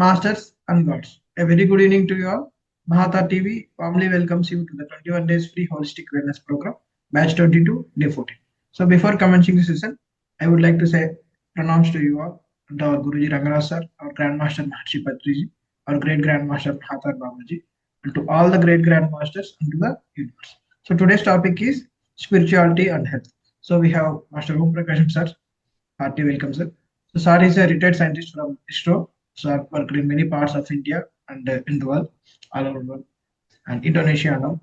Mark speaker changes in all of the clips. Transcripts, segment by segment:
Speaker 1: Masters and gods. A very good evening to you all. Mahavatar TV warmly welcomes you to the 21 days free holistic wellness program, batch 22, day 14. So before commencing the session, I would like to say pronouns to you all and our Guruji Rangaraj sir, our Grandmaster Maharshi Patriji, our great Grandmaster Mahavatar Babaji, and to all the great Grandmasters and to the universe. So today's topic is spirituality and health. So we have Master Prakasham sir. Hearty welcome, sir. So, Sir is a retired scientist from ISRO. Sir worked in many parts of India and in the world, all over the world, and Indonesia now.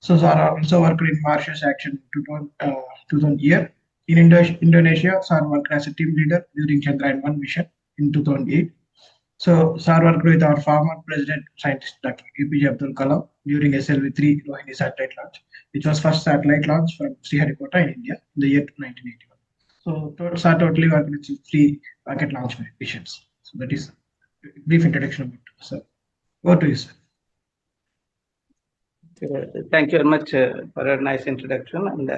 Speaker 1: So, Sir also worked in Mauritius Action 2000 year. In Indonesia, Sir worked as a team leader during Chandrayaan 1 mission in 2008. So, Sir worked with our former president scientist Dr. APJ Abdul Kalam during SLV-3 Rohini satellite launch, which was first satellite launch from Sriharikota in India in the year 1981. So Sir totally worked with three rocket launch missions. So that is a brief introduction about sir. Over to you, sir.
Speaker 2: Thank you very much for a nice introduction, and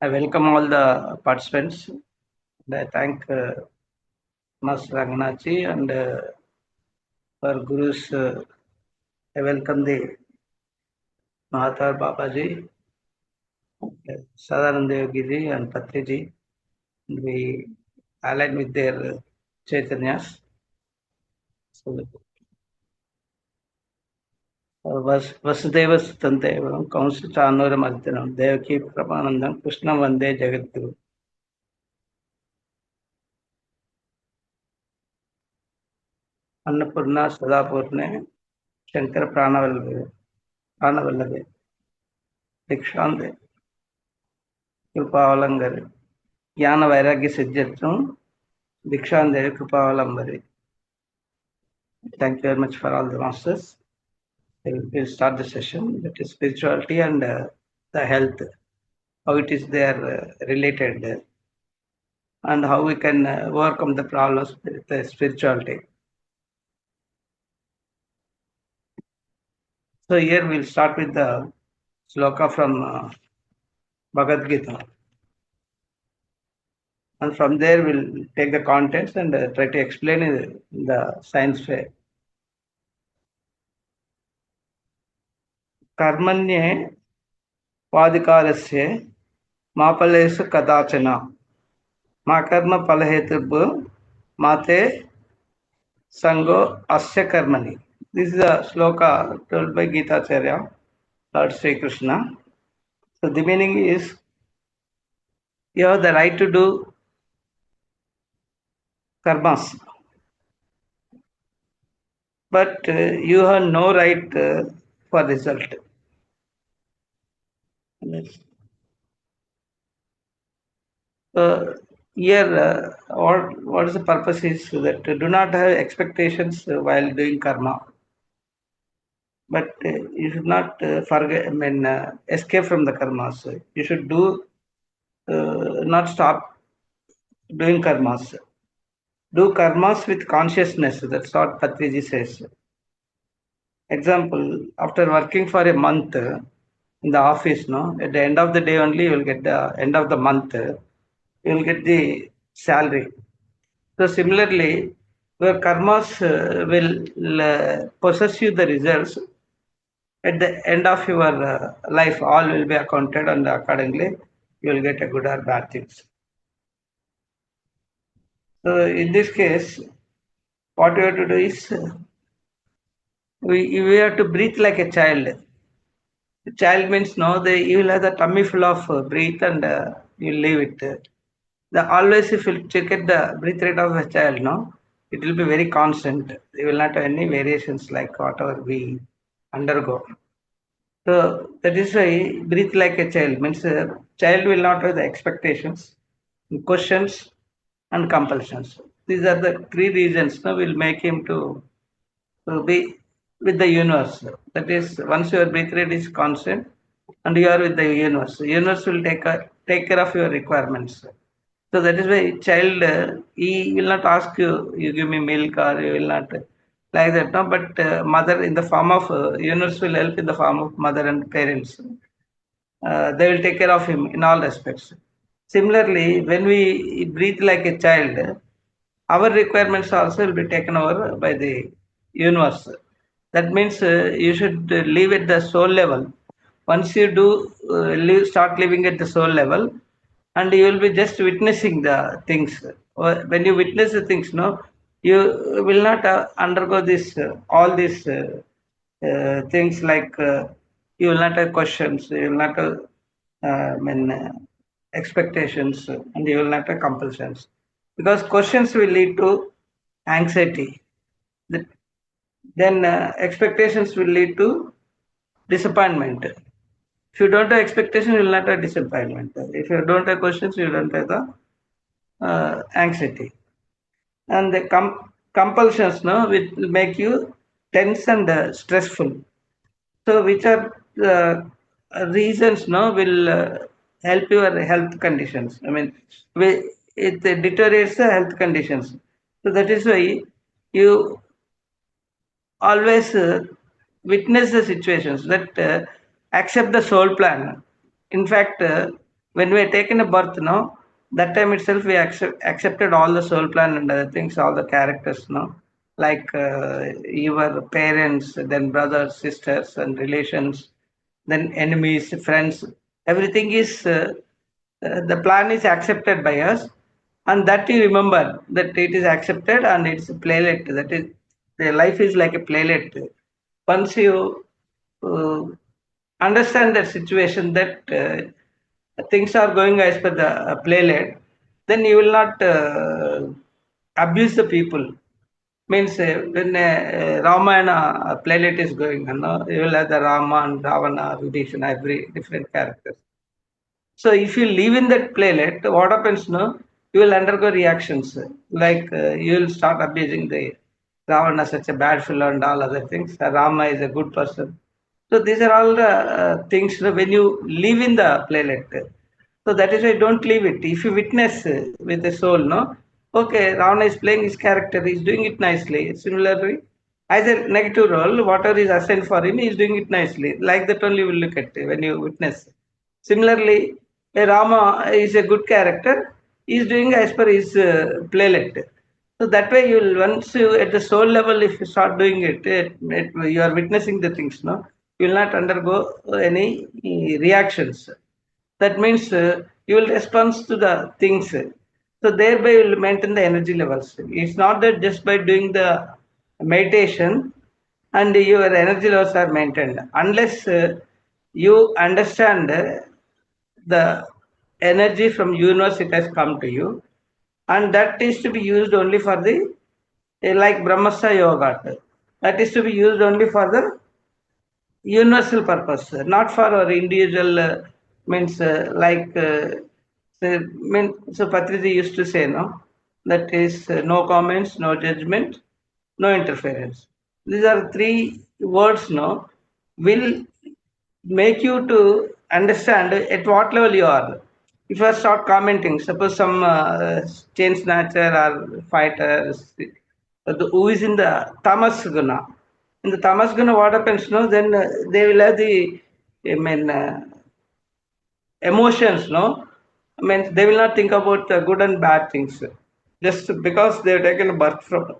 Speaker 2: I welcome all the participants. And I thank Mas Ranganachi and for Gurus. I welcome the Mahavatar Babaji, Sadananda Yogi and Patriji. We align with their Chaitanyas. So, Vasudeva Sutandevam, Kaunsa Chanura Mardhanam, Devaki Pramanandam, Krishna Vande Jagadguru. Annapurna Sadapurne, Shankar Pranavallave, Dikshande, Krupavalangar, Jnana Vairagya Siddhartham, Dikshande Krupavalamvari. Thank you very much for all the masters. We'll start the session. That is spirituality and the health, how it is there related, and how we can overcome the problems with the spirituality. So here we'll start with the sloka from Bhagavad Gita. And from there we'll take the contents and try to explain in the science way. Karmanye Vadikarasya Mapalesu Kadachana Makarma Palahetubhu Mate Sango Asya Karmani. This is a sloka told by Gita Acharya, Lord Sri Krishna. So the meaning is you have the right to do karmas, but you have no right for result. Here, what is the purpose is that do not have expectations while doing karma, but you should not forget. Escape from the karmas. You should do not stop doing karmas. Do karmas with consciousness. That's what Patriji says. Example: after working for a month in the office, no, at the end of the day only you will get the end of the month. You will get the salary. So similarly, your karmas will possess you the results. At the end of your life, all will be accounted, and accordingly, you will get a good or bad things. So in this case, what we have to do is we have to breathe like a child. The child means no, you will have the tummy full of breath and you leave it. Always if you check at the breath rate of a child, no, it will be very constant. You will not have any variations like whatever we undergo. So that is why breathe like a child means child will not have the expectations, questions, and compulsions. These are the three reasons now will make him to be with the universe. That is, once your breath rate is constant and you are with the universe, the universe will take care of your requirements. So that is why child, he will not ask you, you give me milk, or you will not like that. No, but mother in the form of universe will help in the form of mother and parents. They will take care of him in all respects. Similarly, when we breathe like a child, our requirements also will be taken over by the universe. That means you should live at the soul level. Once you do start living at the soul level, and you will be just witnessing the things. When you witness the things, no, you will not undergo this all these things like you will not have questions, you will not have expectations, and you will not have compulsions, because questions will lead to anxiety. Then expectations will lead to disappointment. If you don't have expectation, you will not have disappointment. If you don't have questions, you don't have the anxiety. And the compulsions, no, will make you tense and stressful. So, which are the reasons, no, will help your health conditions? I mean, it deteriorates the health conditions. So that is why you always witness the situations that accept the soul plan. In fact, when we are taken a birth, no, that time itself we accepted all the soul plan and other things, all the characters, no, like your parents, then brothers, sisters, and relations, then enemies, friends. Everything is the plan is accepted by us, and that you remember that it is accepted and it's a playlet. That is, the life is like a playlet. Once you uh, understand that situation, that things are going as per the playlet, then you will not abuse the people. Means when Ramayana playlet is going, you will have the Rama and Ravana, Vibhishana, every different characters. So if you live in that playlet, what happens now? You will undergo reactions like you will start abusing the Ravana, such a bad fellow, and all other things. Rama is a good person. So these are all the things, when you live in the playlet. So that is why don't leave it. If you witness with the soul, no, okay, Ravana is playing his character, he's doing it nicely. Similarly, as a negative role, whatever is assigned for him, he's doing it nicely. Like that only you will look at when you witness. Similarly, a Rama is a good character. He is doing as per his playlet. So that way, you will, once you at the soul level, if you start doing you are witnessing the things. No, you will not undergo any reactions. That means you will respond to the things. So thereby, you will maintain the energy levels. It's not that just by doing the meditation and your energy levels are maintained, unless you understand the energy from universe, it has come to you, and that is to be used only for the like brahmasya yoga, that is to be used only for the universal purpose, not for our individual means so Patriji used to say, no, that is no comments, no judgment, no interference. These are three words, no, will make you to understand at what level you are. If you start commenting, suppose some chain snatcher or fighter who is in the tamas guna. In the tamas guna, what happens? No, then they will have the, I mean, emotions. No, I mean, they will not think about good and bad things. Just because they have taken a birth from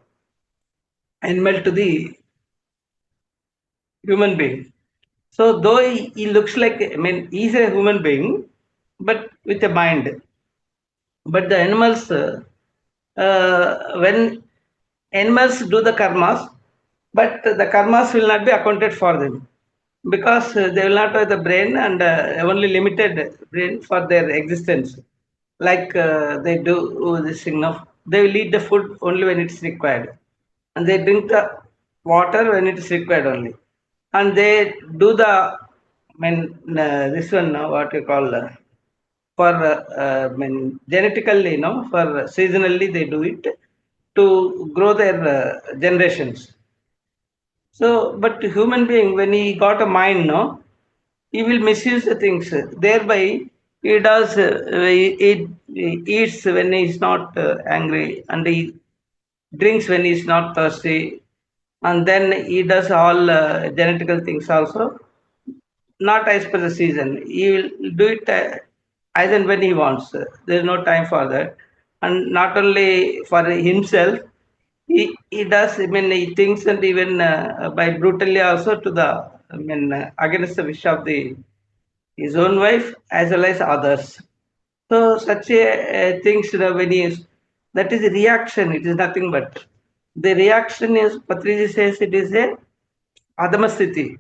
Speaker 2: animal to the human being. So though he looks like, I mean, he's a human being, but with a mind. But the animals, when animals do the karmas, but the karmas will not be accounted for them, because they will not have the brain, and only limited brain for their existence. Like they do this thing of, they will eat the food only when it's required, and they drink the water when it is required only, and they do the, I mean, this one, what you call for I mean, genetically, for seasonally they do it to grow their generations. So, but human being, when he got a mind, no, he will misuse the things. Thereby, he does, he eats when he is not angry, and he drinks when he is not thirsty, and then he does all genetical things also, not as per the season. He will do it as and when he wants. There is no time for that. and not only for himself, he does, I mean, he thinks, and even by brutally also to the, I mean, against the wish of his own wife as well as others. So such a things, when he is, that is reaction. It is nothing but the reaction is, Patriji says, it is a Adhamasthiti.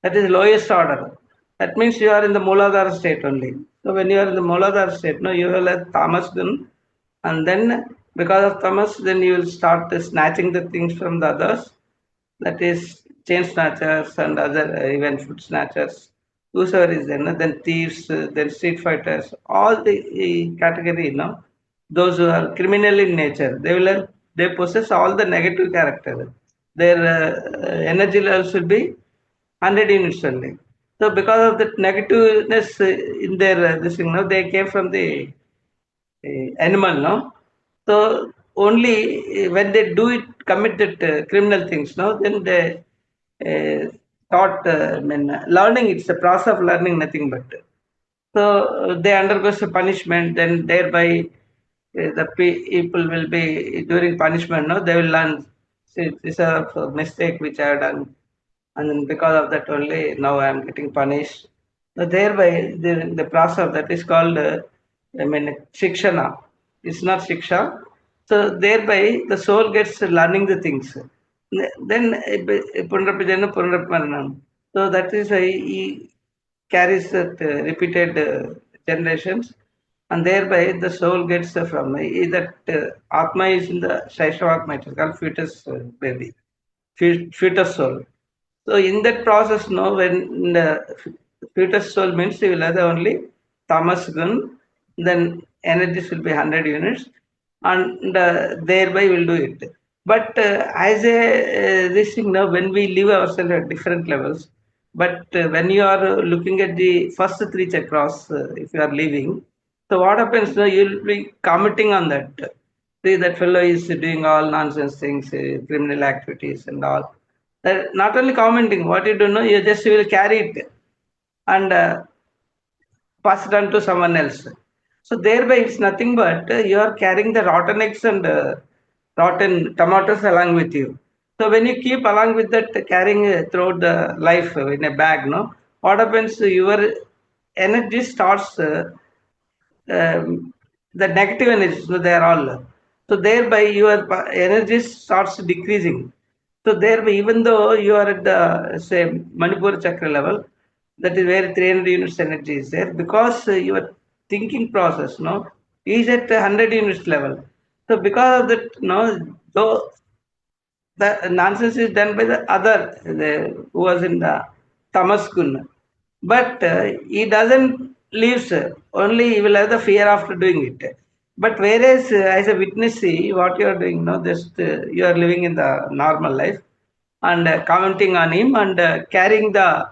Speaker 2: That is lowest order. That means you are in the Mooladhara state only. So when you are in the Mooladhara state, no, you will have tamas gun, and then because of tamas, then you will start snatching the things from the others. That is chain snatchers and other even food snatchers. Whosoever is there, no? Then thieves, then street fighters, all the category, those who are criminal in nature, they possess all the negative character. Their energy levels will be 100 units only. So because of that negativeness in their this thing, they came from the animal, no. So only when they do it, commit that criminal things, no, then they thought. I mean, learning. It's a process of learning, nothing but. So they undergo some punishment, then thereby the people will be during punishment. No, they will learn. See, this is a mistake which I have done, and then because of that only now I am getting punished. So thereby the process that is called, I mean, shikshana. It's not shiksha. So thereby the soul gets learning the things. Then punarapijana punaraparanam. So that is why he carries that repeated generations, and thereby the soul gets from that Atma is in the Shaishva Atma, it is called fetus baby, fetus soul. So in that process, no, when the fetus soul means you will have only tamas gun, then energies will be 100 units, and thereby will do it. But as a this thing now, when we live ourselves at different levels, but when you are looking at the first three chakras, if you are living, so what happens now? You'll be commenting on that. See, that fellow is doing all nonsense things, criminal activities, and all. Not only commenting, what you do know, you just will carry it and pass it on to someone else. So thereby, it's nothing but you are carrying the rotten eggs and rotten tomatoes along with you. So when you keep along with that, carrying throughout the life in a bag, no, what happens? Your energy starts. The negative energies, so they are all. So thereby your energy starts decreasing. So thereby, even though you are at the say Manipur chakra level, that is where 300 units energy is there, because your thinking process, no, is at 100 units level. So because of that, no, though the nonsense is done by the other, who was in the Tamaskun. But he doesn't leave, only he will have the fear after doing it. But whereas as a witness, see what you are doing, no, just you are living in the normal life and commenting on him and carrying the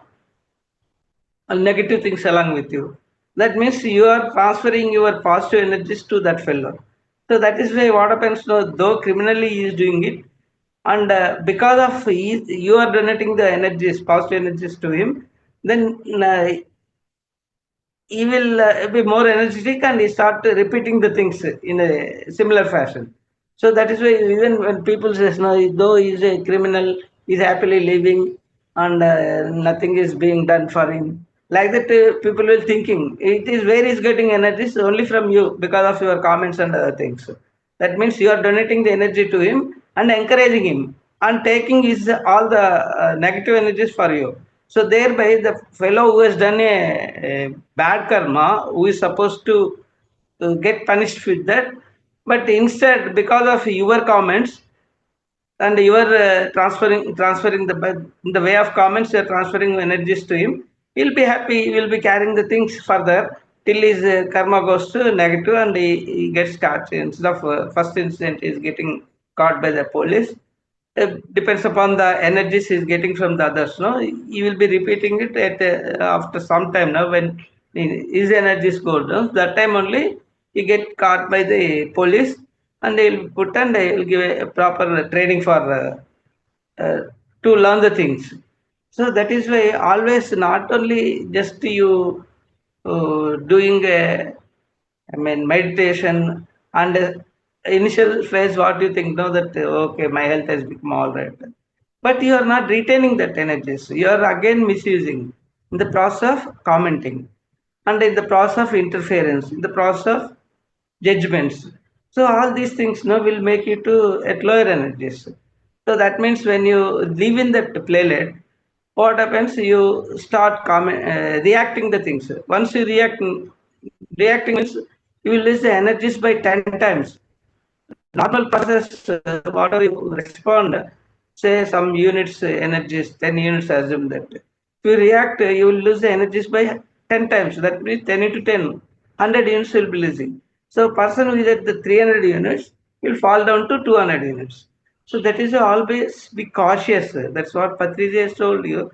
Speaker 2: negative things along with you. That means you are transferring your positive energies to that fellow. So that is why what happens now, though criminally he is doing it, and because of you are donating the energies, positive energies to him, then he will be more energetic and he start repeating the things in a similar fashion. So that is why even when people says no, though he is a criminal, he is happily living and nothing is being done for him. Like that, people will thinking it is where he is getting energies only from you because of your comments and other things. That means you are donating the energy to him and encouraging him and taking his all the negative energies for you. So thereby the fellow who has done a bad karma, who is supposed to get punished with that, but instead because of your comments and you are transferring the way of comments, you are transferring energies to him, he'll be happy, he will be carrying the things further till his karma goes to negative and he gets caught. Instead of first incident is getting caught by the police, depends upon the energies he's getting from the others, no, he will be repeating it at after some time now when his energies go down, that time only he get caught by the police and they'll put and they'll give a proper training for to learn the things. So that is why always not only just you doing a, I mean, meditation and initial phase, what do you think? No, that okay, my health has become all right, but you are not retaining that energy. So you are again misusing in the process of commenting, and in the process of interference, in the process of judgments. So all these things no will make you to at lower energies. So that means when you live in that planet, what happens? You start reacting the things. Once you reacting means you will lose the energies by 10 times. Normal process, whatever you respond, say some units energies, 10 units, assume that. If you react, you will lose the energies by 10 times. That means 10 into 10, 100 units will be losing. So person who is at the 300 units will fall down to 200 units. So that is always be cautious. That's what Patricia has told you,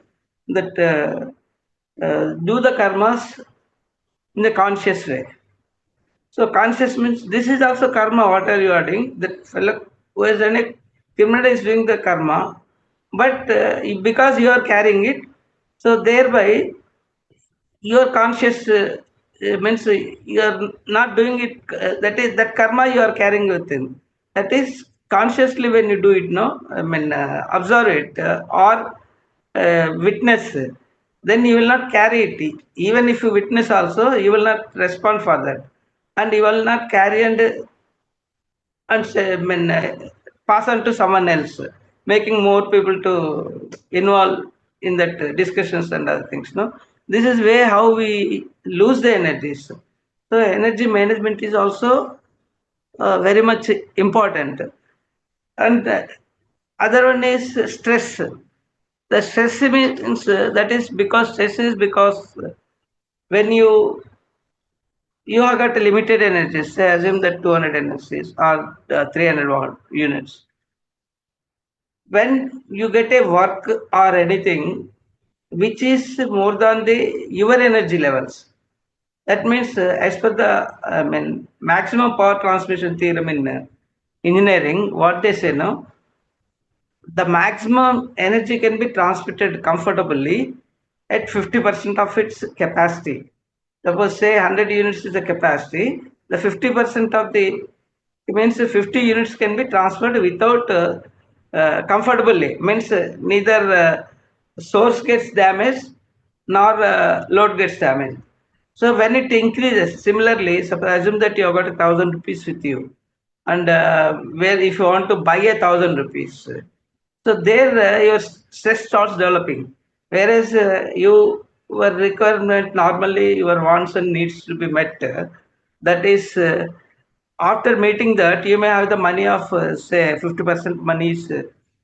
Speaker 2: that do the karmas in a conscious way. So conscious means this is also karma. What are you adding? That fellow who has done a criminal is doing the karma, but because you are carrying it, so thereby your conscious means you are not doing it. That is that karma you are carrying within. That is consciously when you do it. No, I mean observe it or witness. Then you will not carry it. Even if you witness also, you will not respond for that, and you will not carry and say, I mean, pass on to someone else, making more people to involve in that discussions and other things. No, this is way how we lose the energies. So energy management is also very much important. And other one is stress. The stress means that is because stress is because when you have got limited energy, say assume that 200 energies or 300 watt units. When you get a work or anything which is more than the your energy levels, that means as per the maximum power transmission theorem in engineering, what they say now, the maximum energy can be transmitted comfortably at 50% of its capacity. Suppose say 100 units is the capacity, the 50% of the, it means 50 units can be transferred without comfortably. Means neither source gets damaged nor load gets damaged. So when it increases, similarly, suppose assume that you have got 1,000 rupees with you, and where if you want to buy 1,000 rupees, so there your stress starts developing. Whereas your requirement normally your wants and needs to be met. That is, after meeting that, you may have the money of say 50% money is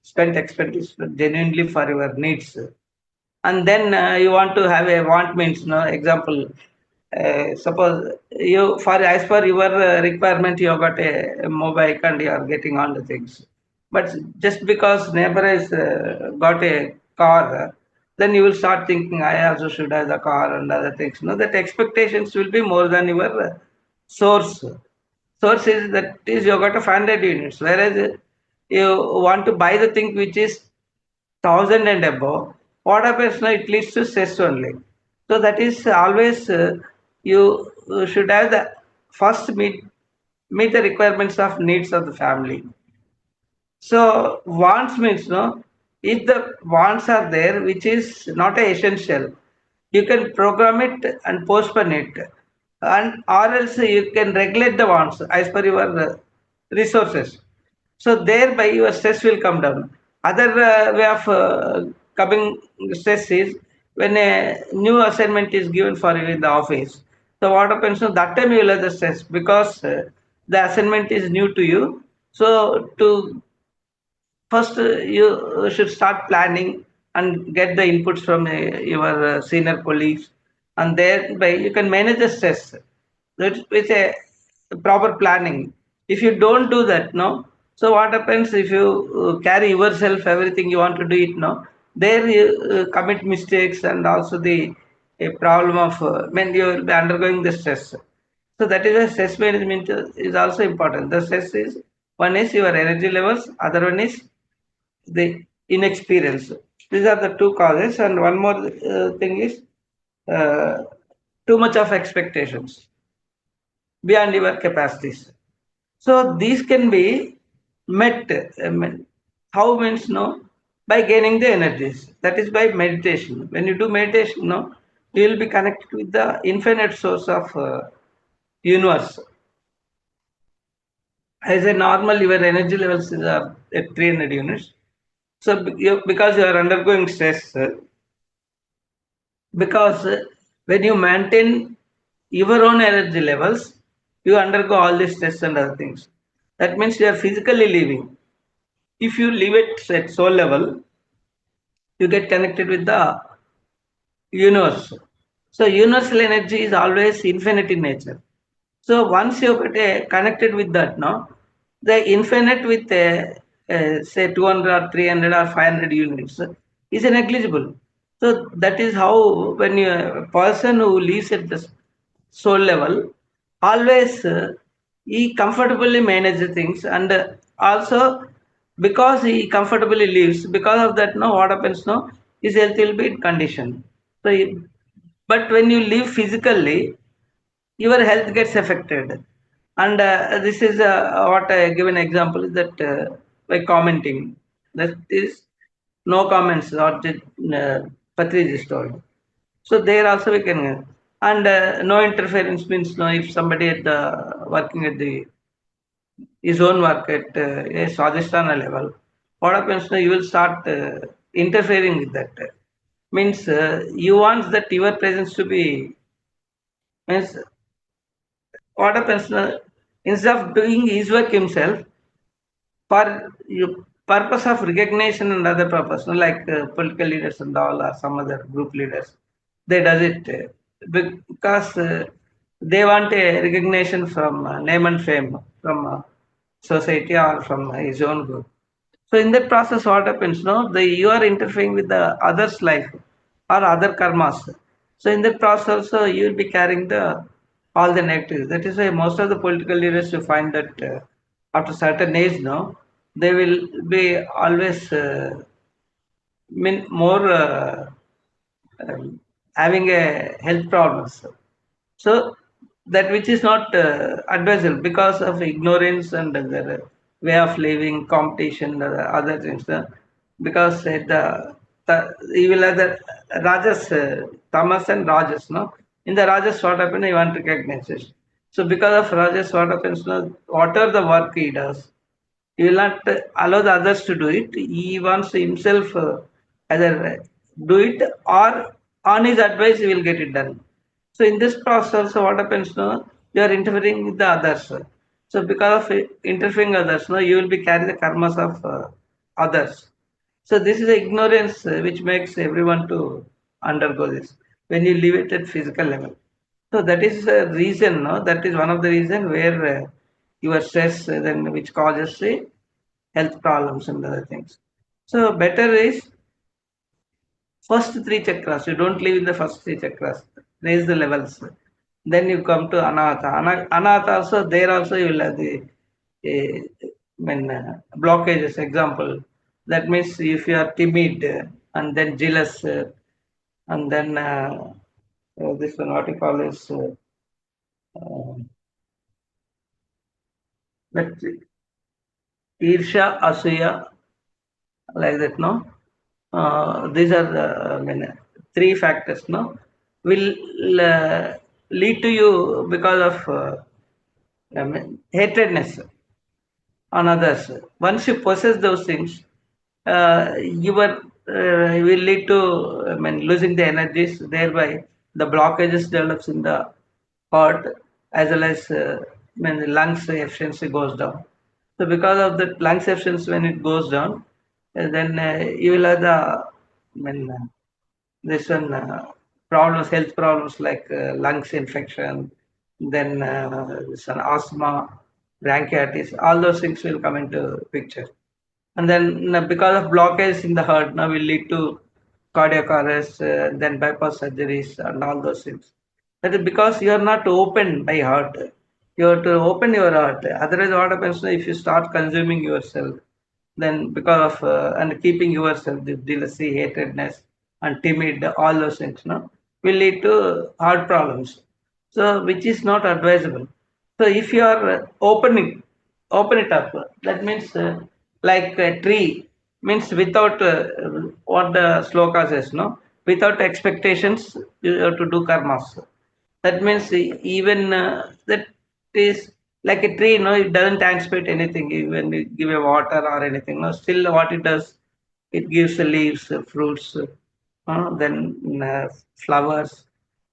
Speaker 2: spent expenditure genuinely for your needs, and then you want to have a want means no example. Suppose you for as per your requirement you have got a mobile and you are getting all the things, but just because neighbor has got a car, then you will start thinking I also should have the car and other things. No, that expectations will be more than your source. Source is that is you got a 500 units, whereas you want to buy the thing which is 1,000 and above. What happens now? It leads to stress only. So that is always you should have the first meet the requirements of needs of the family. So wants means no. If the wants are there, which is not a essential, you can program it and postpone it, and or else you can regulate the wants as per your resources. So thereby your stress will come down. Other way of coming stress is when a new assignment is given for you in the office. So what happens? So that time you will have the stress because the assignment is new to you. So to first you should start planning and get the inputs from your senior colleagues, and thereby you can manage the stress. That with a proper planning. If you don't do that, no. So what happens if you carry yourself everything you want to do it, no? There you commit mistakes and also the a problem of when you will be undergoing the stress. So that is a stress management is also important. The stress is one is your energy levels, other one is the inexperience. These are the two causes, and one more thing is too much of expectations beyond your capacities. So these can be met. How means no, by gaining the energies. That is by meditation. When you do meditation, no, you will be connected with the infinite source of universe. As a normal, your energy levels are at 300 units. So because you are undergoing stress, because when you maintain your own energy levels, you undergo all this stress and other things. That means you are physically living. If you live it at soul level, you get connected with the universe. So universal energy is always infinite in nature. So once you get connected with that, no, the infinite with say 200 or 300 or 500 units is negligible. So that is how when you a person who lives at the soul level, always he comfortably manages things, and also because he comfortably lives, because of that, no, what happens, no, his health will be in condition. So, but when you live physically, your health gets affected. And this is what I give an example is that by commenting, that is no comments what Patri is told. So there also we can, and no interference means no, if somebody at the working at the his own work at a Swadhisthana level, what happens now, you will start interfering with that. Means you want that your presence to be, means what happens now, instead of doing his work himself, for you, purpose of recognition and other purpose, like political leaders and all, or some other group leaders, they does it because they want a recognition from name and fame from society or from his own group. So in that process, what happens? No, you are interfering with the other's life or other karmas. So in that process, also you will be carrying the all the negatives. That is why most of the political leaders you find that after certain age, no, they will be always more having a health problems. So that which is not advisable because of ignorance and their way of living, competition, other things. Because you will have the Rajas, Tamas and Rajas. No, in the Rajas, what happens? You want recognition. So because of Rajas, what happens? No, whatever the work he does, he will not allow the others to do it. He wants himself either do it or on his advice he will get it done. So in this process, so what happens now? You are interfering with the others. So because of interfering others, no, you will be carrying the karmas of others. So this is ignorance which makes everyone to undergo this when you live it at physical level. So that is a reason, no? That is one of the reason where your stress then which causes the health problems and other things. So better is first three chakras. You don't live in the first three chakras. Raise the levels. Then you come to anahata. Anahata also there also you will have the blockages. Example. That means if you are timid and then jealous and then this one what you call is uh, that Irsha, Asuya, like that, no? These are the three factors, no? Will lead to you because of hatredness on others. Once you possess those things, you will lead to losing the energies. Thereby, the blockages develops in the heart as well as the lungs efficiency goes down. So because of the lungs efficiency, when it goes down, then you will have the this one problems, health problems like lungs infection, then this one asthma, bronchitis, all those things will come into picture. And then because of blockage in the heart, now will lead to cardiac arrest, then bypass surgeries and all those things. That is because you are not open by heart. You have to open your heart. Otherwise, what happens if you start consuming yourself? Then because of and keeping yourself the jealousy, hatredness, and timid, all those things, no, will lead to heart problems. So which is not advisable. So if you are opening, open it up. That means like a tree means without what the sloka says, no, without expectations you have to do karmas. That means even that is like a tree, no, it doesn't anticipate anything. Even you give a water or anything, no, still what it does, it gives the leaves, fruits, then flowers.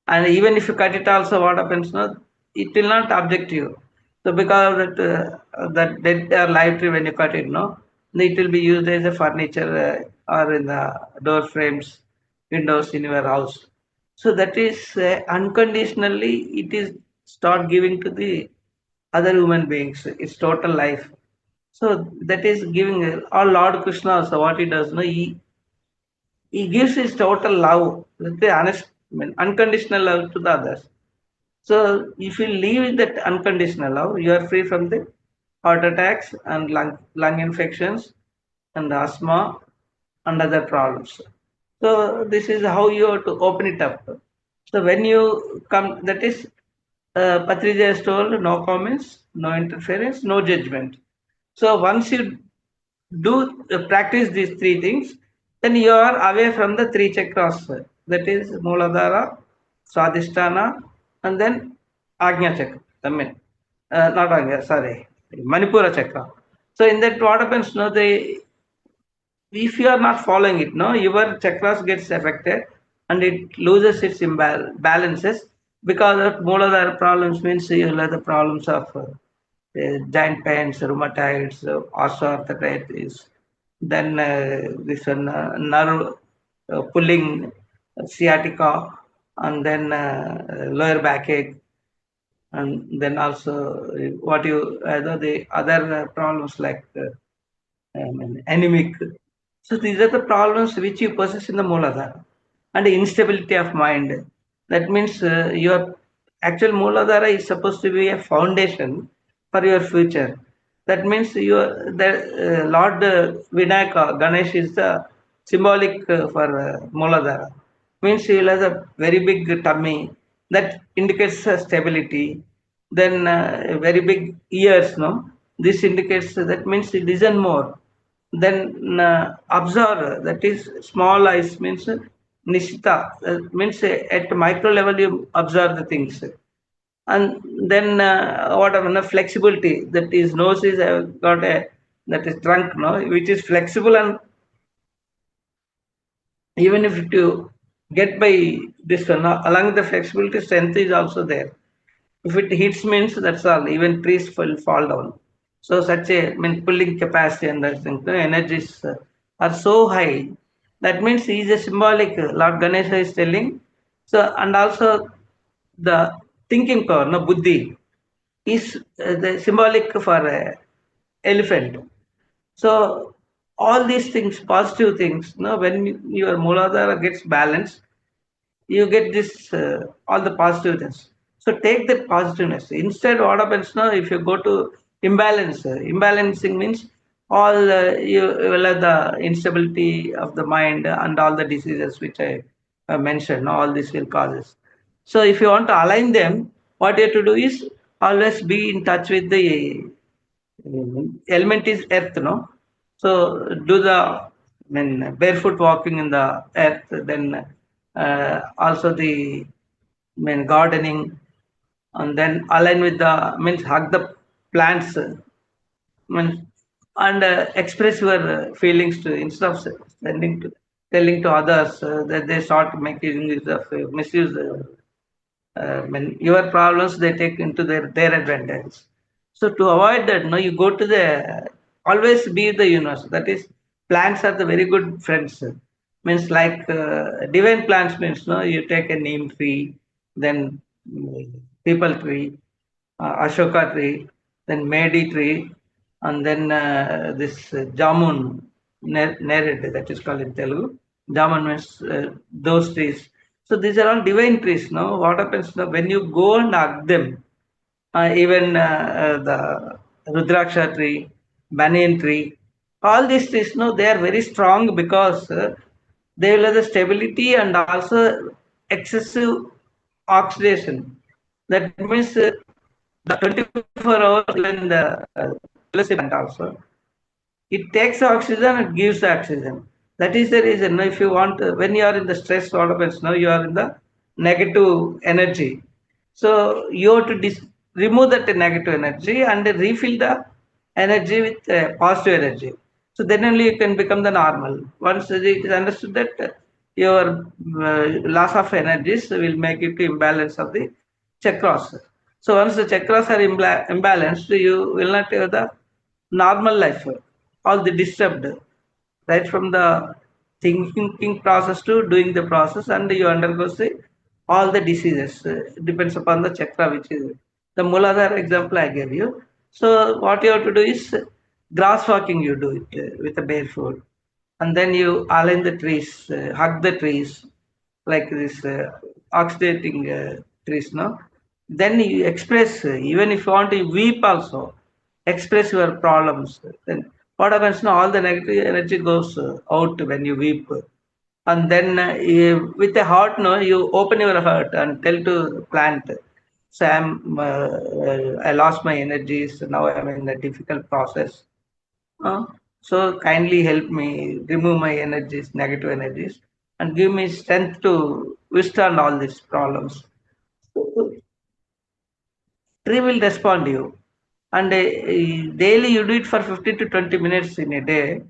Speaker 2: And even if you cut it also, what happens, no, it will not object to you. So because of that dead or live tree, when you cut it, no, it will be used as a furniture or in the door frames, windows in your house. So that is unconditionally, it is start giving to the other human beings. It's total life. So that is giving or Lord Krishna also what he does. No, he gives his total love, the honest, I mean, unconditional love to the others. So if you live in that unconditional love, you are free from the heart attacks and lung infections and asthma and other problems. So this is how you have to open it up. So when you come, that is, Patrija has told, no comments, no interference, no judgment. So once you do practice these three things, then you are away from the three chakras. That is Mooladhara, Swadhisthana, and then Agnya chakra. I mean, not Agnya, sorry, Manipura chakra. So in that, what happens? No, they, if you are not following it, no, your chakras gets affected and it loses its balances because of Mooladhara problems. Means you will have the problems of joint pains, rheumatoids, osteoarthritis, then this one nerve pulling, sciatica, and then lower backache, and then also what you the other problems like anemic. So these are the problems which you possess in the Mooladhara. And the instability of mind. That means your actual Mooladhara is supposed to be a foundation for your future. That means your the Lord Vinayaka, Ganesh is the symbolic for Mooladhara. Means he will have a very big tummy that indicates stability. Then very big ears, no? This indicates that means he listen more. Then observe, that is small eyes means nishita, means at micro level you observe the things. And then what flexibility, that is nose is got a, that is trunk, no, which is flexible, and even if you get by this one, along the flexibility, strength is also there. If it hits means that's all, even trees will fall down. So such a, I mean, pulling capacity and that thing, the energies are so high. That means he is a symbolic. Lord Ganesha is telling. So and also the thinking power, no, buddhi, is the symbolic for elephant. So all these things, positive things, no, when your Mooladhara gets balanced, you get this all the positiveness. So take that positiveness. Instead, what happens now? If you go to imbalance, imbalancing means all you will have the instability of the mind and all the diseases which I mentioned. All this will causes. So if you want to align them, what you have to do is always be in touch with the element is earth, no? So do the, I mean, barefoot walking in the earth, then also the, I mean, gardening, and then align with the, means hug the plants, means, and express your feelings to, instead of sending to, telling to others that they start making use of misuse when your problems they take into their advantage. So to avoid that, no, you go to the, always be the universe. That is, plants are the very good friends. Means like divine plants means, no, you take a neem tree, then people tree, ashoka tree, then medi tree, and then this jamun, nered, that is called in Telugu. Jamun means those trees. So these are all divine trees. No, what happens now when you go and hug them? Even the Rudraksha tree, banyan tree, all these trees, no, they are very strong because they will have the stability and also excessive oxidation. That means the 24 hours, even the plant also. It takes oxygen, it gives oxygen. That is the reason. If you want, when you are in the stress, what happens now? You are in the negative energy. So you have to remove that negative energy and refill the energy with positive energy. So then only you can become the normal. Once it is understood that your loss of energies will make it to imbalance of the chakras. So once the chakras are imbalanced, you will not have the normal life, all the disturbed, right from the thinking process to doing the process, and you undergo all the diseases. Depends upon the chakra, which is the Muladhara example I gave you. So what you have to do is grass walking. You do it with a barefoot, and then you align the trees, hug the trees, like this oxidating trees. No, then you express. Even if you want to weep, also express your problems. Then what happens now? All the negative energy goes out when you weep. And then with the heart, no, you open your heart and tell to plant, Sam, I lost my energies. Now I'm in a difficult process. Uh, so kindly help me remove my energies, negative energies, and give me strength to withstand all these problems. So, tree will respond to you. And daily you do it for 15 to 20 minutes in a day,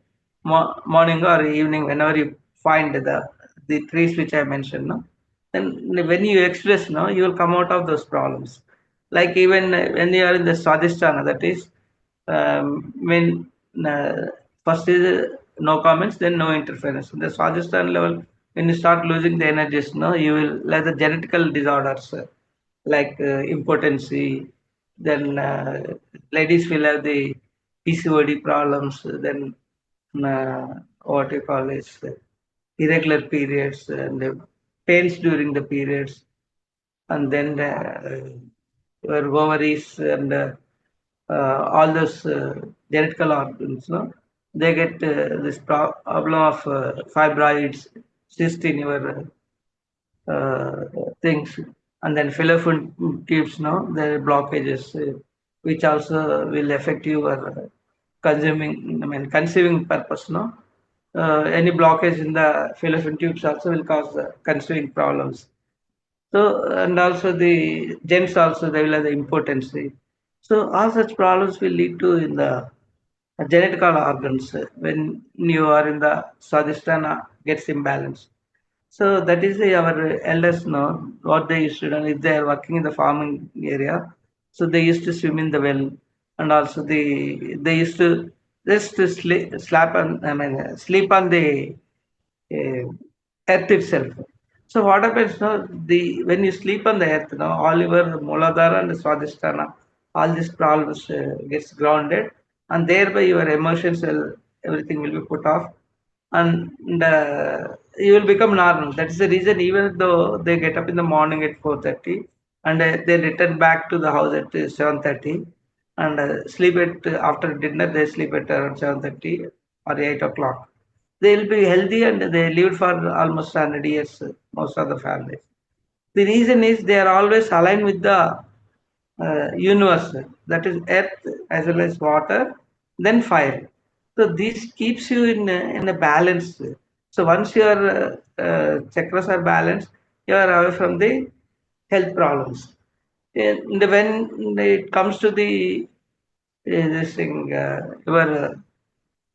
Speaker 2: morning or evening, whenever you find the trees which I mentioned. No? Then when you express, no, you will come out of those problems. Like even when you are in the Swadhisthana, that is, when first is no comments, then no interference. In the Swadhisthana level, when you start losing the energies, no, you will like the genetical disorders. Like impotency, then ladies will have the PCOD problems, then what you call is irregular periods and pains during the periods, and then your ovaries and all those genetical organs, no? They get this problem of fibroids, cyst in your uh, things, and then fallopian tubes, no, the blockages, which also will affect your consuming, I mean, conceiving purpose, no. Any blockage in the fallopian tubes also will cause conceiving problems. So, and also the gents also, they will have the impotency. So all such problems will lead to in the genetical organs when you are in the Swadhisthana gets imbalanced. So that is our elders know what they used to do. If they are working in the farming area, so they used to swim in the well, and also they used to just to slap on, I mean, sleep on the uh, earth itself. So what happens now? The when you sleep on the earth, now all your Muladhara and Swadhisthana, all these problems gets grounded, and thereby your emotions will everything will be put off, and you will become normal. That is the reason. Even though they get up in the morning at 4:30, and they return back to the house at 7:30, and sleep at after dinner they sleep at around 7:30 or 8 o'clock, they'll be healthy and they lived for almost 100 years, most of the families. The reason is they are always aligned with the universe, that is earth as well as water, then fire. So this keeps you in a balance. So once your chakras are balanced, you are away from the health problems. And when it comes to the this thing, your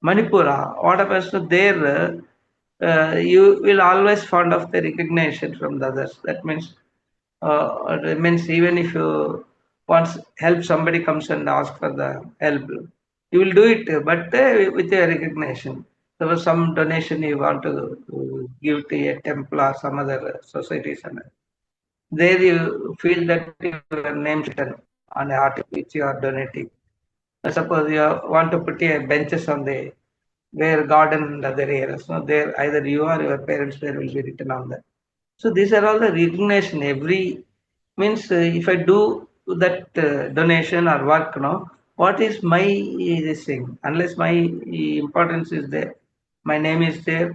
Speaker 2: Manipura, what happens to there, you will always fond of the recognition from the others. That means, it means even if you once help somebody comes and ask for the help, you will do it, but with a recognition. There was some donation you want to give to a temple or some other societies, and there you feel that your name is written on the article which you are donating. Suppose you want to put a benches on the where garden and other areas. No, there either you or your parents' there will be written on that. So these are all the recognition. Every means if I do that donation or work, no, what is my this thing? Unless my importance is there, my name is there.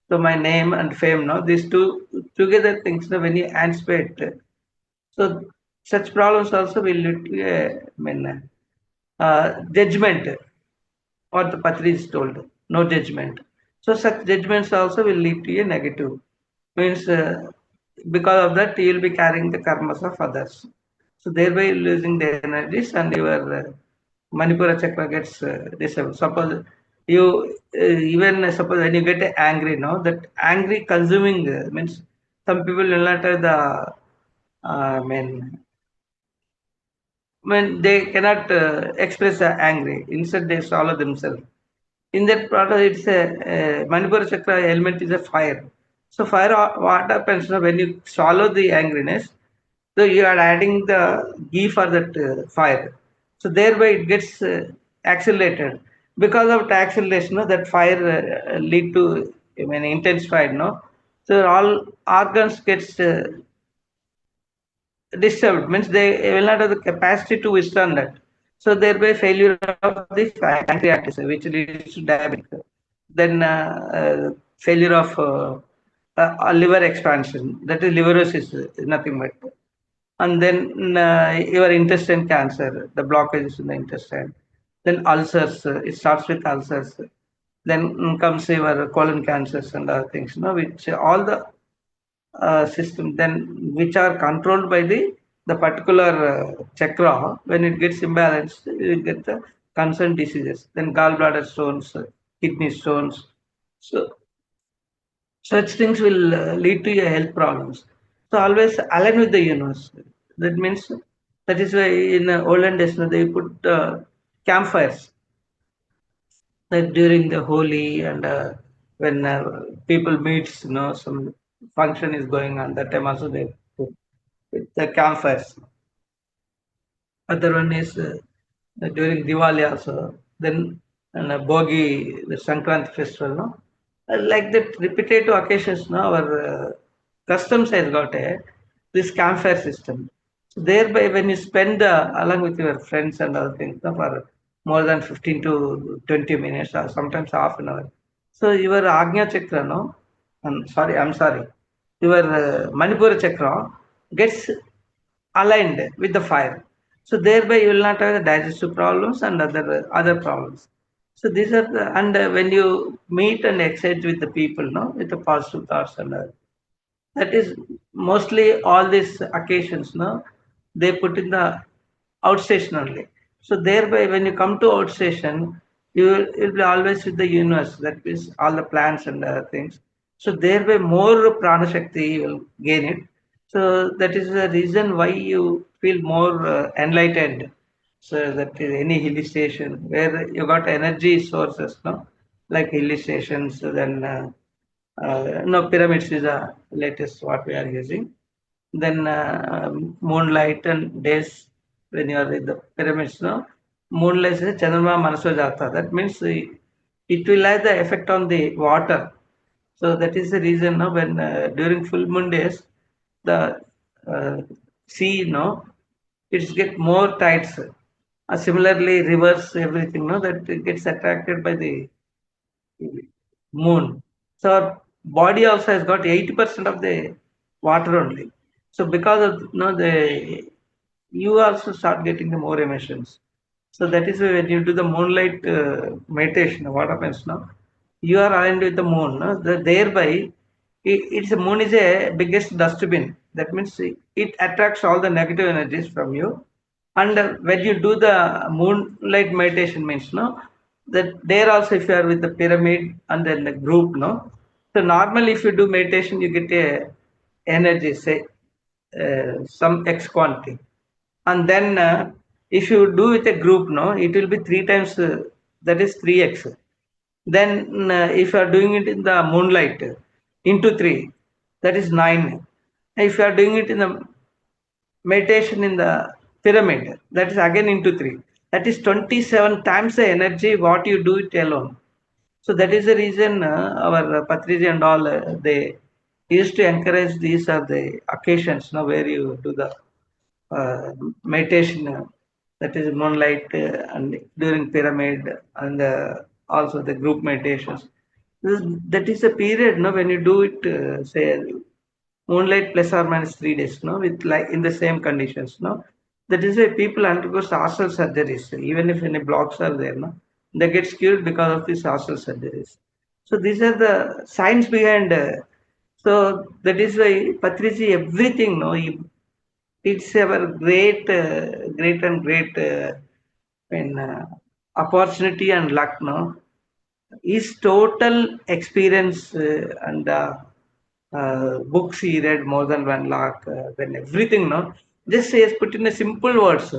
Speaker 2: So my name and fame, no, these two together things. No, when you anticipate, so such problems also will lead to, I mean, judgment, what the Patri is told, no judgment. So such judgments also will lead to a negative. Means because of that you will be carrying the karmas of others. So thereby losing the energies and your Manipura chakra gets disabled. Suppose you even suppose when you get angry, no, that angry consuming means some people will not have the I mean when they cannot express angry, instead they swallow themselves. In that process, it's a Manipura chakra element is a fire. So fire, what happens now when you swallow the angriness? So you are adding the ghee for that fire. So thereby it gets accelerated. Because of the acceleration, no, that fire lead to intensified. No, so all organs gets disturbed. Means they will not have the capacity to withstand that. So thereby failure of the pancreatis, which leads to diabetes. Then failure of liver expansion. That is liverosis, nothing but. And then your intestine cancer, the blockages in the intestine. Then ulcers, it starts with ulcers. Then comes your colon cancers and other things, which all the system then which are controlled by the particular chakra. When it gets imbalanced, you will get the concerned diseases. Then gallbladder stones, kidney stones. So such things will lead to your health problems. So always align with the universe. That means that is why in olden days they put campfires like during the Holi and when people meets, some function is going on. That time also they put with the campfires. Other one is during Diwali also. Then and Bogi, the Sankranti festival, no. Like that repetitive occasions, no, our customs has got this campfire system. So thereby, when you spend along with your friends and other things, no, for more than 15 to 20 minutes or sometimes half an hour. So your Agnya Chakra, no, I'm sorry, your Manipura Chakra gets aligned with the fire. So thereby you will not have the digestive problems and other problems. So these are and when you meet and exchange with the people, no, with the positive thoughts and that is mostly all these occasions, no, they put in the outstation only. So thereby when you come to outstation, you'll be always with the universe, that is all the plants and things. So thereby more prana shakti you will gain it. So that is the reason why you feel more enlightened. So that is any hill station where you got energy sources, no, like hill stations, then no, pyramids is the latest what we are using. Then moonlight and days when you are in the pyramids, no, moonlight is Chandrama Manaso Jata. That means it will have the effect on the water. So that is the reason, no, when during full moon days, the uh, sea, no, it's get more tides. Similarly, rivers, everything, no, that it gets attracted by the moon. So our body also has got 80% of the water only. So because of the you also start getting the more emissions. So that is why when you do the moonlight meditation, what happens now? You are aligned with the moon. No? Thereby, it's a moon is a biggest dustbin. That means it attracts all the negative energies from you. And when you do the moonlight meditation means, no, that there also if you are with the pyramid and then the group, no. So normally if you do meditation, you get a energy, say some X quantity. And then if you do with a group, no, it will be three times, that is 3x. Then if you are doing it in the moonlight, into 3, that is 9. If you are doing it in the meditation in the pyramid, that is again into 3. That is 27 times the energy what you do it alone. So that is the reason our Patriji and all, they used to encourage these are the occasions, where you do the meditation, that is moonlight and during pyramid and also the group meditations. That is a period, when you do it, say moonlight plus or minus 3 days, with like in the same conditions, That is why people undergo facial surgeries, even if any blocks are there, no, they get cured because of these facial surgeries. So these are the science behind. So that is why Patriji, everything, no, it's our great and great opportunity and luck, no. His total experience and books he read more than 1 lakh, then everything, no. Just he has put in a simple words.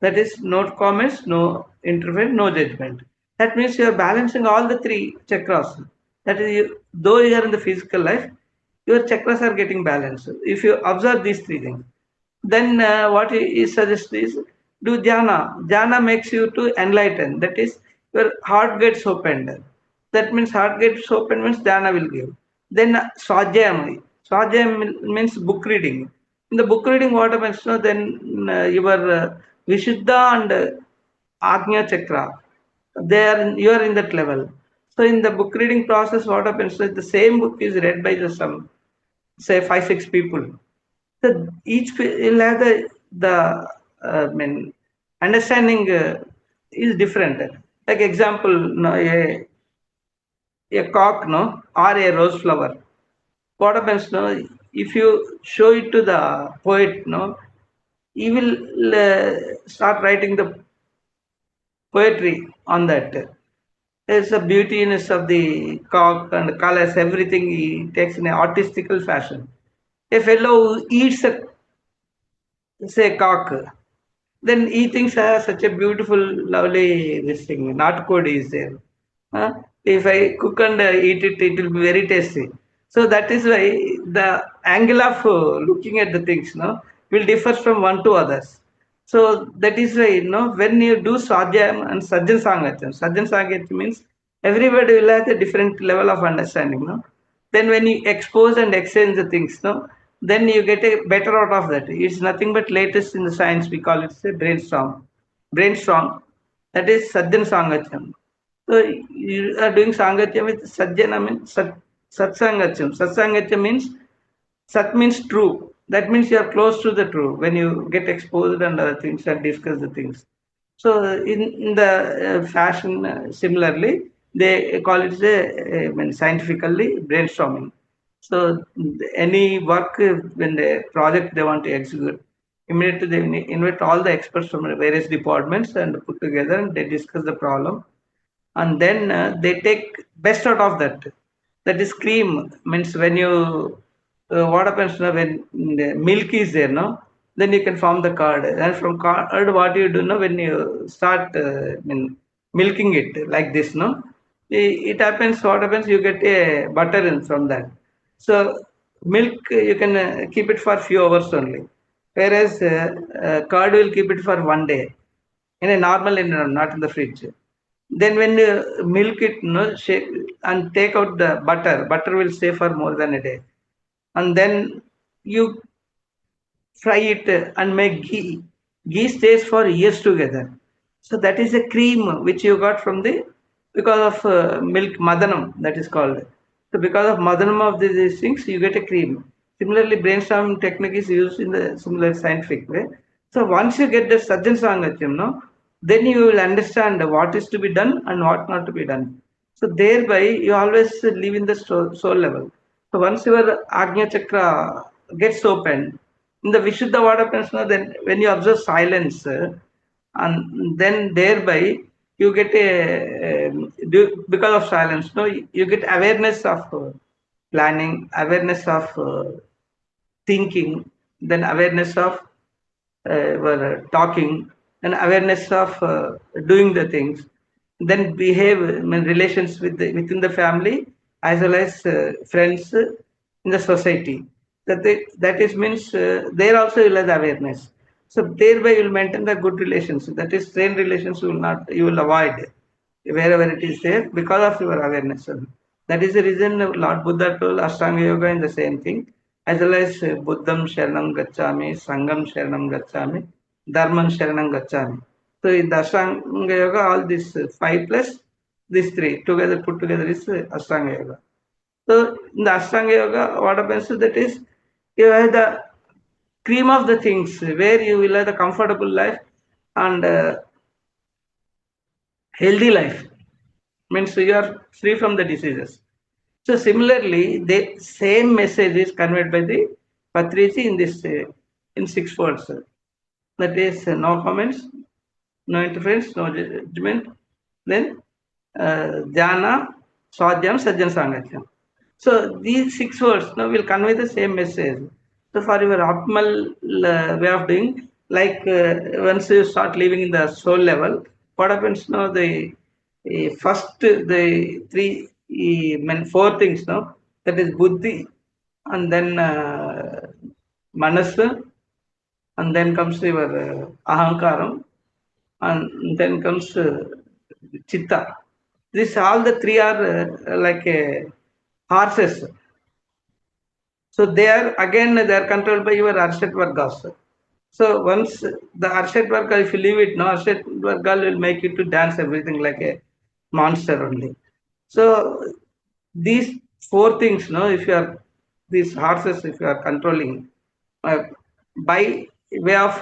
Speaker 2: That is no comments, no interference, no judgment. That means you are balancing all the three chakras. That is, though you are in the physical life, your chakras are getting balanced. If you observe these three things, then what he suggests is do dhyana. Dhyana makes you to enlighten. That is, your heart gets opened. That means heart gets opened means dhyana will give. Then swajayam. Swajayam means book reading. In the book reading, what happens? No, then your Vishuddha and Agnya Chakra, you are in that level. So in the book reading process, what happens? So the same book is read by the some say 5 6 people. So each will have the I mean understanding is different. Like example, no, a cock, no, or a rose flower. What happens, no? If you show it to the poet, no, he will start writing the poetry on that. There's a beautiness of the cock and colors, everything he takes in an artistical fashion. A fellow who eats a say cock, then he thinks such a beautiful, lovely this thing. Not code is there. If I cook and eat it, it will be very tasty. So that is why the angle of looking at the things, no, will differ from one to others. So that is why, when you do Swadhyayam and Sajjan Sangatyam means everybody will have a different level of understanding, no. Then when you expose and exchange the things, no, then you get a better out of that. It's nothing but latest in the science. We call it say brainstorm. Brainstorm. That is Sajjan Sangatyam. So you are doing Sangatyam with Sajjana means Satsangatyam. Satsangatyam means Sat means true. That means you are close to the true when you get exposed and other things and discuss the things. So in the fashion, similarly, they call it scientifically brainstorming. So any work, when the project they want to execute, immediately they invite all the experts from various departments and put together and they discuss the problem, and then they take best out of that. That is cream means when you what happens now when the milk is there, no, then you can form the curd, and from curd what you do now when you start milking it like this, no, it happens, what happens, you get a butter in from that. So milk you can keep it for few hours only, whereas curd will keep it for 1 day in a normal environment, not in the fridge. Then when you milk it, no, shake and take out the butter. Butter will stay for more than a day. And then you fry it and make ghee. Ghee stays for years together. So that is a cream which you got from the because of milk madanam, that is called. So because of madanam of these things, you get a cream. Similarly, brainstorming technique is used in the similar scientific way. So once you get the Sajjan Sangatyam, no, then you will understand what is to be done and what not to be done. So thereby you always live in the soul level. So once your Agnya Chakra gets opened, in the Vishuddha what happens now, then when you observe silence, and then thereby you get a because of silence, no, you get awareness of planning, awareness of thinking, then awareness of talking, and awareness of doing the things, then behave relations within the family as well as friends in the society. That is means there also you will have the awareness. So thereby you will maintain the good relations. That is strained relations you will avoid wherever it is there because of your awareness. That is the reason Lord Buddha told Ashtanga Yoga in the same thing, as well as Buddham Sharanam Gacchami, Sangam Sharanam Gacchami, Dharman Sharanam Gacchami. So in the Ashtanga Yoga, all these five plus these three together put together is Ashtanga Yoga. So in the Ashtanga Yoga, what happens is that is you have the cream of the things where you will have the comfortable life and healthy life. Means you are free from the diseases. So similarly, the same message is conveyed by the Patriji in this in 6 words. That is no comments, no interference, no judgment. Then Dhyana, Swadhyam, Sajjan Sangatyam. So these 6 words now will convey the same message. So for your optimal way of doing, like once you start living in the soul level, what happens now? The first the three four things now, that is buddhi, and then manas, and then comes your ahankaram, and then comes chitta. This all the three are like horses. So they are again they are controlled by your Arshat Vargas. So once the Arshat Varga, if you leave it, no Arshat Varga will make you to dance everything like a monster only. So these four things, no, if you are these horses, if you are controlling uh, by way of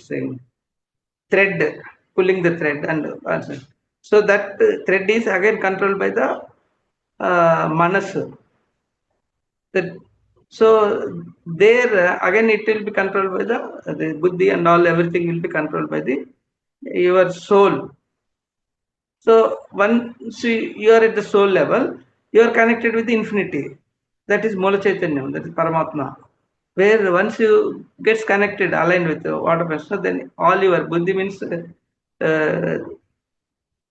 Speaker 2: saying thread, pulling the thread, and so that thread is again controlled by the manas. That so there again it will be controlled by the buddhi and all everything will be controlled by the your soul. So once you are at the soul level, you are connected with the infinity. That is Mola Chaitanyam, that is Paramatma. Where once you gets connected, aligned with what happens, so then all your buddhi means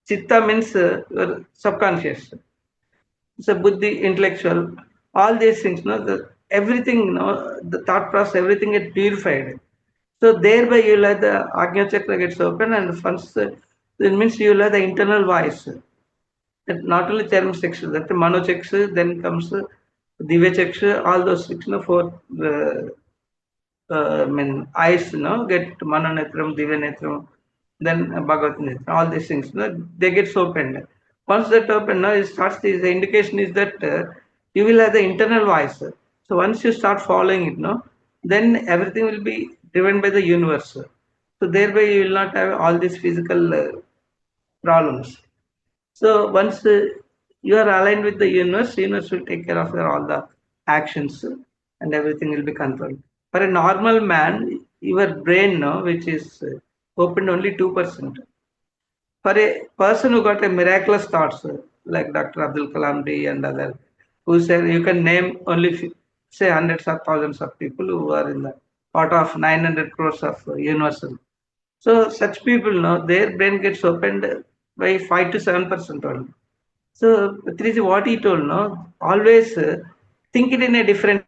Speaker 2: chitta means your subconscious. So buddhi, intellectual, all these things, no, everything, no, the thought process, everything gets purified. So thereby you will have the Agnihotra gets open, and once it means you will have the internal voice. That not only Charam Chaksha, that the Mano Chaksha, then comes Divya Chaksha, all those six, no, four I mean, eyes, get Mano Netram, Divya Netram, then Bhagavat Netram, all these things, they get opened. Once that open, it starts, the indication is that you will have the internal voice. So once you start following it, then everything will be driven by the universe. So thereby you will not have all these physical problems. So once you are aligned with the universe will take care of your all the actions and everything will be controlled. For a normal man, your brain, no, which is opened only 2%. For a person who got a miraculous thoughts, like Dr. Abdul Kalam D and other, who said you can name only say hundreds of thousands of people who are in the out of 900 crores of universal. So such people, their brain gets opened by 5 to 7% only. So Patriji, what he told, always think it in a different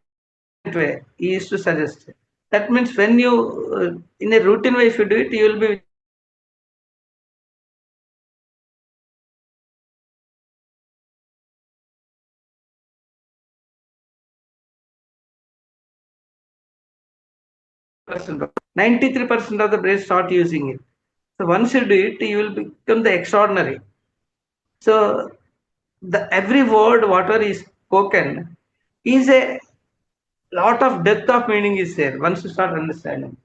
Speaker 2: way. He used to suggest. That means when you in a routine way, if you do it, you will be with your brain only. But when you think it in a different way, then everything will be percent. 93% of the brain start using it. So once you do it, you will become the extraordinary. So the every word, whatever is spoken, is a lot of depth of meaning is there once you start understanding.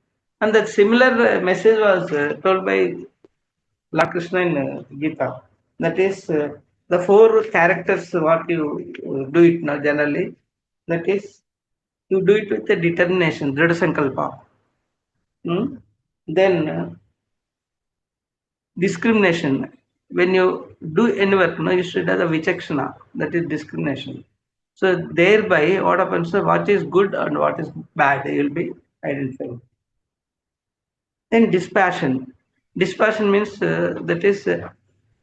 Speaker 2: And that similar message was told by Lord Krishna in Gita. That is the four characters what you do it now generally. That is you do it with a determination, Dhrida Sankalpa. Hmm? Then discrimination. When you do any work, you should have the vichakshana, that is discrimination. So thereby, what happens? What is good and what is bad, you will be identifying. Then dispassion. Dispassion means that is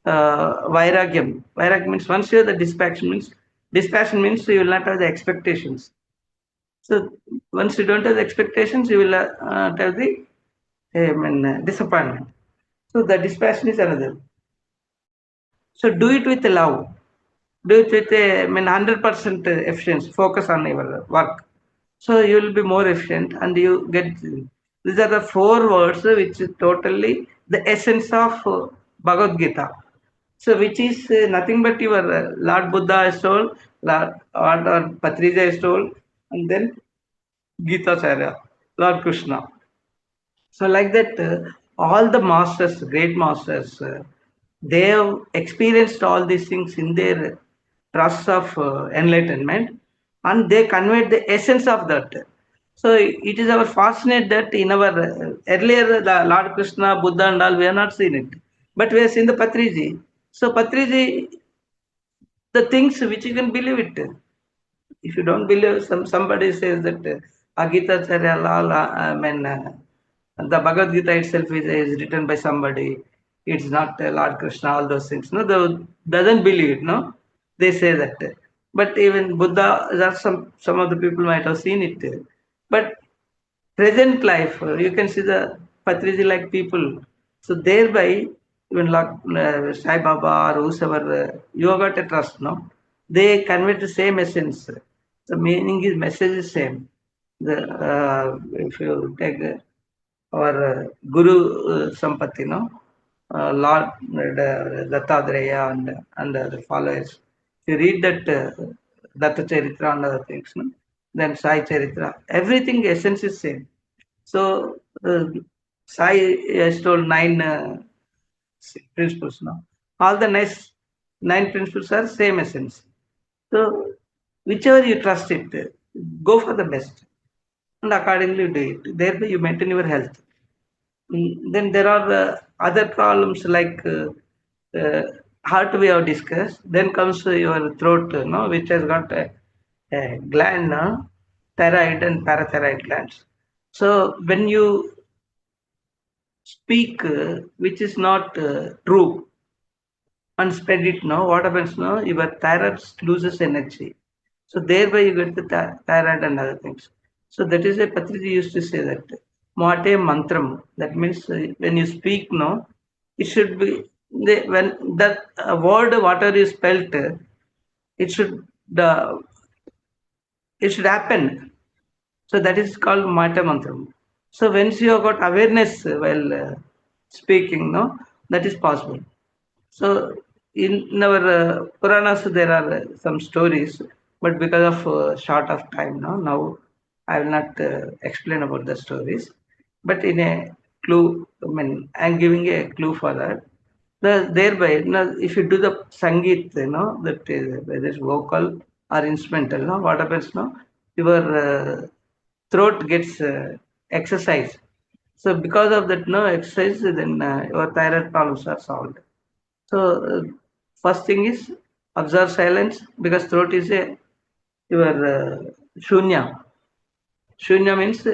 Speaker 2: vairagyam. Vairagyam means once you have the dispassion means you will not have the expectations. So once you don't have the expectations, you will have the disappointment. So the dispassion is another. So do it with love. Do it with a 100% efficiency. Focus on your work. So you will be more efficient and you get. These are the four words which is totally the essence of Bhagavad Gita. So which is nothing but your Lord Buddha has told, Lord or Patrija has told, and then Gita Charya. Lord Krishna. So like that, all the masters, great masters, they have experienced all these things in their trust of enlightenment, and they conveyed the essence of that. So it is our fortunate that in our earlier the Lord Krishna, Buddha, and all we have not seen it, but we have seen the Patriji. So Patriji, the things which you can believe it. If you don't believe, somebody says that Agnihotra, I mean, the Bhagavad Gita itself is written by somebody. It's not Lord Krishna, all those things. No, they doesn't believe it. No, they say that. But even Buddha, that some of the people might have seen it. But present life, you can see the Patriji like people. So thereby, even like Sai Baba or whosoever, you have got a trust, no? They convey the same essence. The meaning is message is same. The if you take our Guru Sampati, no, Lord Dattadreya and the followers. If you read that Datta Charitra and other things, no, then Sai Charitra, everything essence is same. So Sai has told nine principles. No, all the nine principles are same essence. So whichever you trust it, go for the best and accordingly do it. Thereby you maintain your health. Then there are other problems like heart we have discussed. Then comes your throat, no, which has got a gland, no, thyroid and parathyroid glands. So when you speak which is not true and spread it now, what happens now? Your thyroid loses energy. So thereby you get the thyroid and other things. So that is a Patriji used to say that Mate mantram. That means when you speak now, it should be when that word whatever you spelt, it should the it should happen. So that is called Mata Mantram. So once you have got awareness while speaking, no, that is possible. So in our Puranas there are some stories, but because of short of time now I will not explain about the stories. But in a clue, I mean, I am giving a clue for that. Thereby, if you do the sangeet, that is whether it's vocal or instrumental, what happens now? Your throat gets exercise. So because of that, no exercise, then your thyroid problems are solved. So first thing is observe silence because throat is a your shunya. Shunya means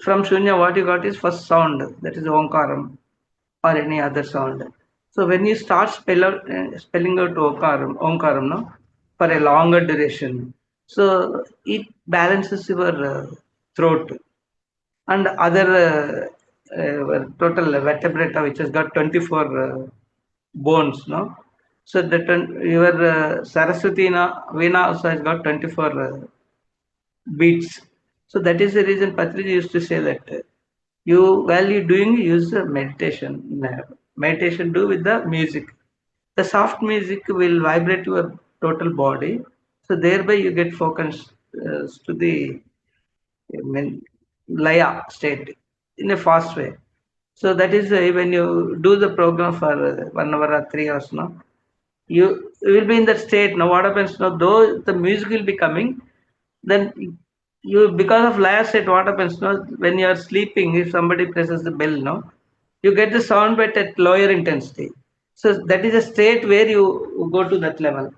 Speaker 2: from shunya what you got is first sound, that is omkaram or any other sound. So when you start spelling out omkaram, no, for a longer duration, so it balances your throat and other total vertebrata which has got 24 bones, no. So that your Saraswati Veena also has got 24 beats. So that is the reason Patriji used to say that you while you doing use meditation. Meditation do with the music. The soft music will vibrate your total body. So thereby you get focused to the I mean, laya state in a fast way. So that is when you do the program for 1 hour or 3 hours, no, you will be in that state. Now what happens now? Though the music will be coming, then you because of laya state, what happens now? When you are sleeping, if somebody presses the bell, no, you get the sound bit at lower intensity. So that is a state where you go to that level.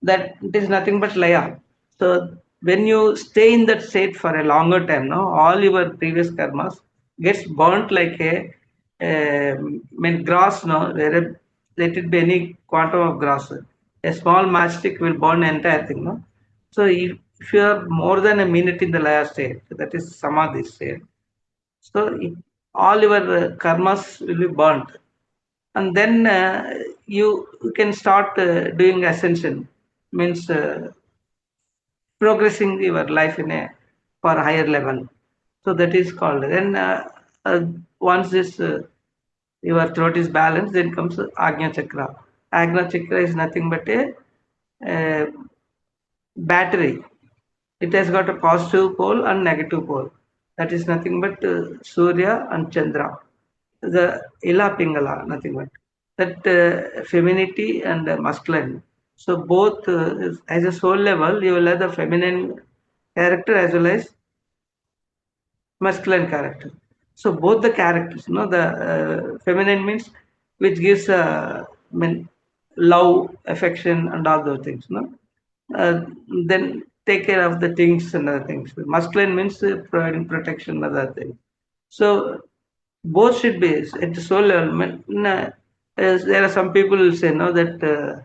Speaker 2: That it is nothing but laya. So when you stay in that state for a longer time, no, all your previous karmas gets burnt like I mean grass, no, where let it be any quantum of grass. A small matchstick will burn entire thing, no. So if you are more than a minute in the laya state, that is samadhi state. So all your karmas will be burnt, and then you can start doing ascension, means progressing your life in a for higher level. So that is called. Then uh, once this your throat is balanced, then comes Agnya Chakra. Agnya Chakra is nothing but a battery. It has got a positive pole and negative pole. That is nothing but Surya and Chandra. The Ila Pingala, nothing but that femininity and masculine. So both as a soul level, you will have the feminine character as well as masculine character. So both the characters, the feminine means which gives love, affection, and all those things. Then take care of the things and other things. Masculine means providing protection, and other things. So both should be at the soul level. There are some people who say no that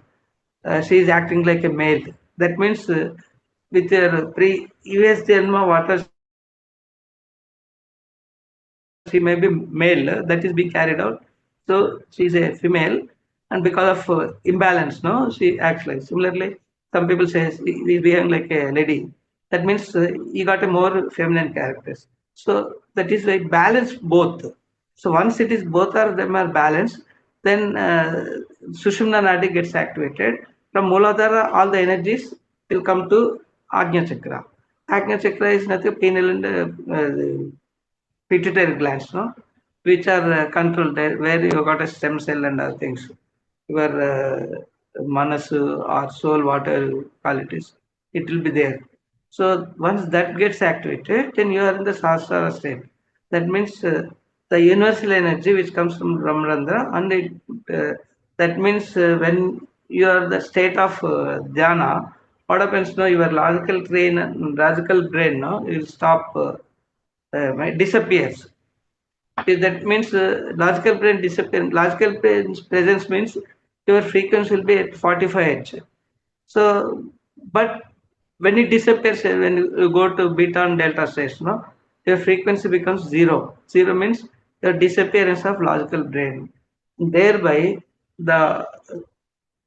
Speaker 2: she is acting like a male. That means with her previous janma, whatever she may be male, that is being carried out. So she is a female, and because of imbalance, no, she acts like. Similarly, some people say he is behaving like a lady. That means he got a more feminine characters. So that is why balance both. So once it is both are them are balanced, then Sushumna Nadi gets activated. From Muladhara, all the energies will come to Agnya Chakra. Agnya Chakra is nothing pineal and pituitary glands, no, which are controlled there, where you got a stem cell and other things. Your manas or soul, whatever you call it is, it will be there. So once that gets activated, then you are in the Sahasrara state. That means the universal energy which comes from Brahmarandra, and that means when you are the state of Dhyana, what happens? No, your logical brain, no, will stop. Disappears. That means logical brain disappears. Logical brain's presence means your frequency will be at 45 Hz. So, but when it disappears, when you go to beta and delta states, no, your frequency becomes zero. Zero means the disappearance of logical brain. Thereby, the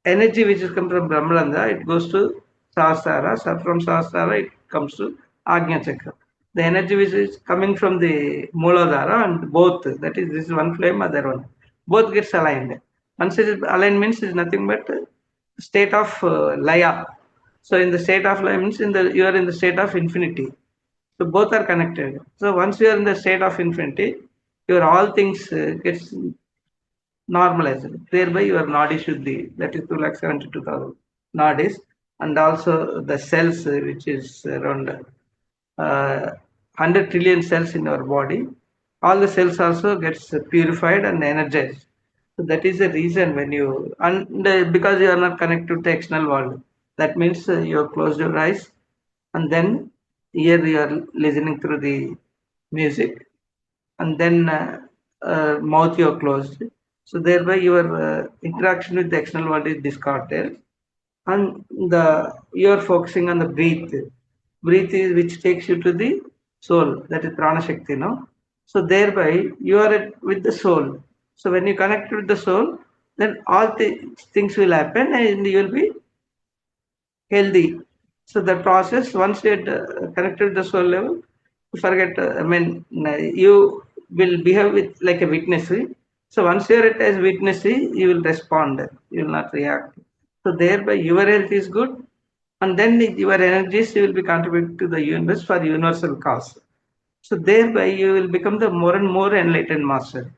Speaker 2: energy which is come from Brahmalanda, it goes to Sahasrara. So from Sahasrara, it comes to Agnya Chakra. The energy which is coming from the Mooladhara and both, that is, this is one flame, other one, both gets aligned. Once it is aligned means is nothing but state of Laya. So in the state of Laya means you are in the state of infinity. So both are connected. So once you are in the state of infinity, your all things gets normalized. Thereby your nadi shuddhi, that is 2,72,000 nadis, and also the cells, which is around 100 trillion cells in our body. All the cells also gets purified and energized. So that is the reason when you, and because you are not connected to the external world, that means you have closed your eyes, and then here you are listening through the music, and then mouth you are closed. So thereby your interaction with the external world is discarded, and you are focusing on the breath. Breath is which takes you to the soul, that is prana shakti, no. So thereby you are with the soul. So when you connect with the soul, then all the things will happen, and you will be healthy. So the process, once you connected to the soul level, you forget. You will behave with like a witness. So once you are at as witness, you will respond. You will not react. So thereby your health is good, and then your energies will be contributed to the universe for universal cause. So thereby you will become the more and more enlightened master.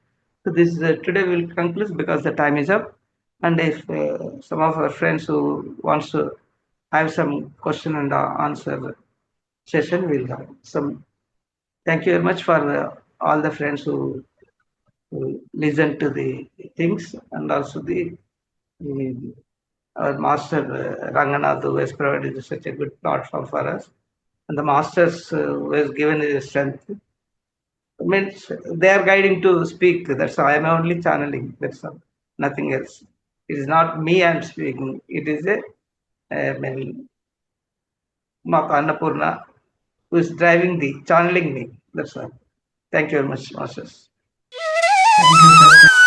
Speaker 2: So this today will conclude because the time is up. And if some of our friends who wants to have some question and answer session, we'll have some. Thank you very much for all the friends who listen to the things, and also the our master Ranganath, who has provided such a good platform for us, and the masters who has given his strength. Means they are guiding to speak. That's all. I am only channeling. That's all. Nothing else. It is not me I am speaking. It is a Mata Annapurna who is driving the channeling me. That's all. Thank you very much, masters.
Speaker 1: Thank you, sir.